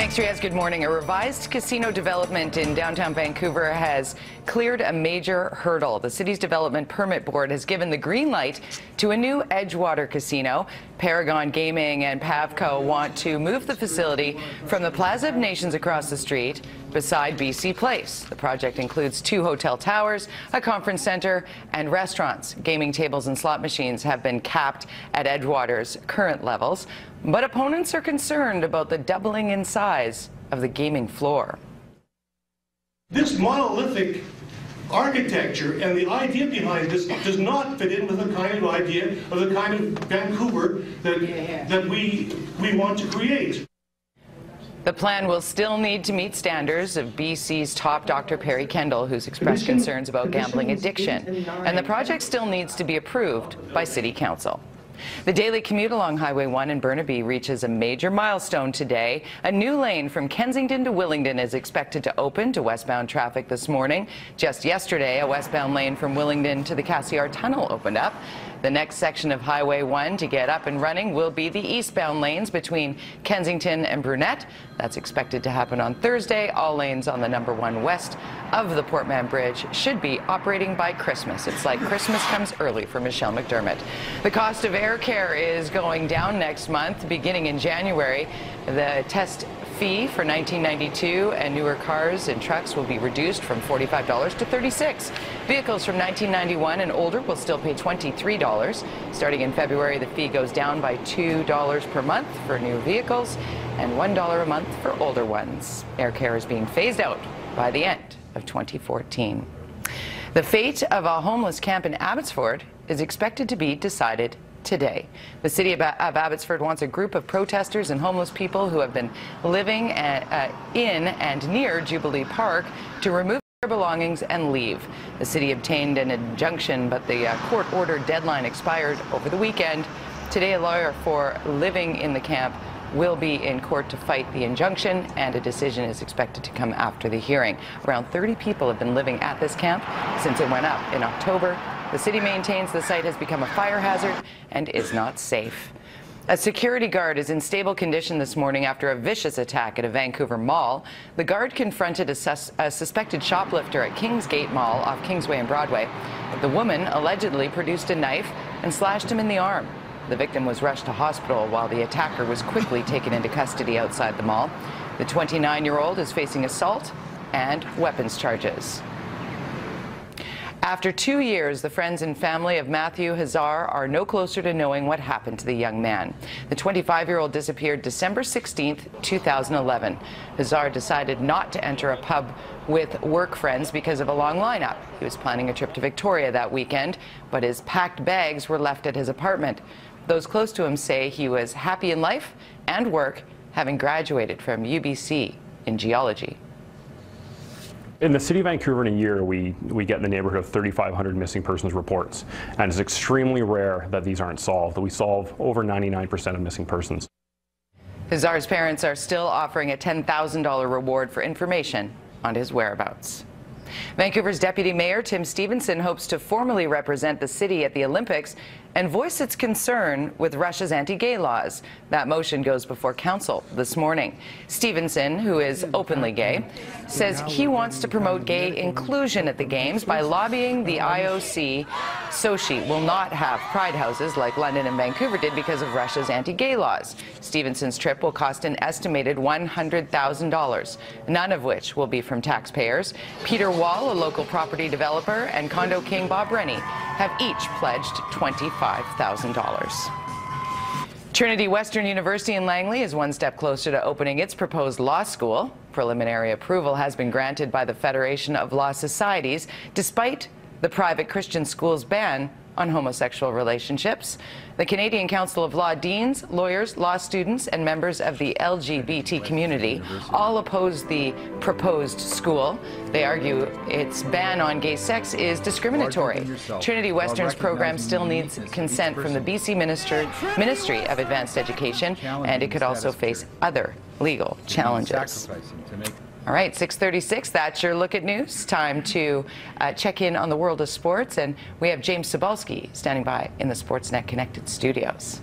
Thanks, Riaz. Good morning. A revised casino development in downtown Vancouver has cleared a major hurdle. The city's development permit board has given the green light to a new Edgewater casino. Paragon Gaming and Pavco want to move the facility from the Plaza of Nations across the street beside BC Place. The project includes 2 hotel towers, a conference center, and restaurants. Gaming tables and slot machines have been capped at Edgewater's current levels, but opponents are concerned about the doubling in size of the gaming floor. This monolithic architecture and the idea behind this does not fit in with the kind of idea of the kind of Vancouver that we want to create. The plan will still need to meet standards of BC's top Dr. Perry Kendall, who's expressed concerns about gambling addiction, and the project still needs to be approved by City Council. The daily commute along Highway 1 in Burnaby reaches a major milestone today. A new lane from Kensington to Willingdon is expected to open to westbound traffic this morning. Just yesterday, a westbound lane from Willingdon to the Cassiar Tunnel opened up. The next section of Highway 1 to get up and running will be the eastbound lanes between Kensington and Brunette. That's expected to happen on Thursday. All lanes on the number 1 west of the Portman Bridge should be operating by Christmas. It's like Christmas comes early for Michelle McDermott. The cost of air care is going down next month, beginning in January. The test fee for 1992 and newer cars and trucks will be reduced from $45 to $36. Vehicles from 1991 and older will still pay $23. Starting in February, the fee goes down by $2 per month for new vehicles and $1 a month for older ones. Air care is being phased out by the end of 2014. The fate of a homeless camp in Abbotsford is expected to be decided today. The city of Abbotsford wants a group of protesters and homeless people who have been living in and near Jubilee Park to remove their belongings and leave. The city obtained an injunction, but the court-ordered deadline expired over the weekend. Today, a lawyer for living in the camp will be in court to fight the injunction, and a decision is expected to come after the hearing. Around 30 people have been living at this camp since it went up in October. The city maintains the site has become a fire hazard and is not safe. A security guard is in stable condition this morning after a vicious attack at a Vancouver mall. The guard confronted a suspected shoplifter at Kingsgate Mall off Kingsway and Broadway. The woman allegedly produced a knife and slashed him in the arm. The victim was rushed to hospital while the attacker was quickly taken into custody outside the mall. The 29-year-old is facing assault and weapons charges. After 2 years, the friends and family of Matthew Hazar are no closer to knowing what happened to the young man. The 25-year-old disappeared December 16, 2011. Hazar decided not to enter a pub with work friends because of a long lineup. He was planning a trip to Victoria that weekend, but his packed bags were left at his apartment. Those close to him say he was happy in life and work, having graduated from UBC in geology. In the city of Vancouver in a year, we get in the neighborhood of 3,500 missing persons reports, and it's extremely rare that these aren't solved, that we solve over 99% of missing persons. Hazar's parents are still offering a $10,000 reward for information on his whereabouts. Vancouver's Deputy Mayor Tim Stevenson hopes to formally represent the city at the Olympics and voice its concern with Russia's anti-gay laws. That motion goes before council this morning. Stevenson, who is openly gay, says he wants to promote gay inclusion at the Games by lobbying the IOC Sochi will not have pride houses like London and Vancouver did because of Russia's anti-gay laws. Stevenson's trip will cost an estimated $100,000, none of which will be from taxpayers. Peter Wall, a local property developer, and condo king Bob Rennie have each pledged $25,000. Trinity Western University in Langley is one step closer to opening its proposed law school. Preliminary approval has been granted by the Federation of Law Societies, despite the private Christian school's ban on homosexual relationships. The Canadian Council of Law deans, lawyers, law students, and members of the LGBT community all oppose the proposed school. They argue its ban on gay sex is discriminatory. Trinity Western's program still needs consent from the BC Ministry of Advanced Education, and it could also face other legal challenges. All right, 6:36, that's your look at news. Time to check in on the world of sports, and we have James Cybulski standing by in the Sportsnet Connected studios.